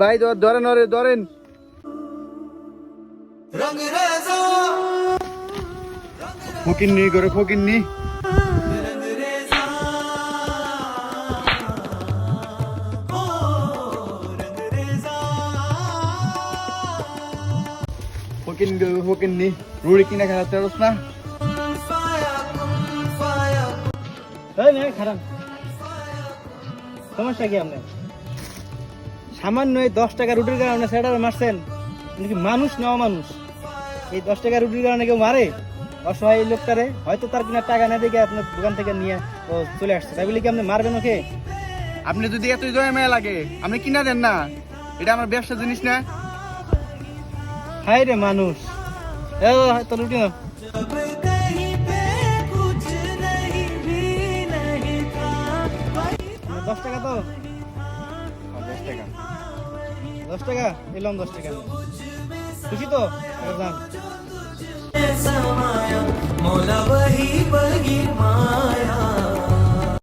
ভাই ধরেন ওরে ধরেন। ফকিন্নি করে ফকিন্নি। ফকিন্নি রুড়ি কিনা খেলাতে পারছ না। খারাপ সমস্যা কি আপনার? সামান্য এই 10 টাকা রুটির কারণে সেটা মারছেন? নাকি মানুষ না অমানুষ? এই 10 টাকা রুটির কারণে কেউ মারে? অসহায় এই লোকটারে হয়তো তার কিনা টাকা না দেখে আপনার দোকান থেকে নিয়ে ও চলে আসছে, তাই বলে কি আপনি মারবেন ওকে? আপনি যদি এতই দয়া মায়া লাগে আপনি কিনা দেন না, এটা আমার ব্যবসা জিনিস না। হায় রে মানুষ, তো রুটি না 10 টাকা তো 10 টাকা 10 টাকা এলাম, 10 টাকা খুশি তো? যান। मोला वही बगी माया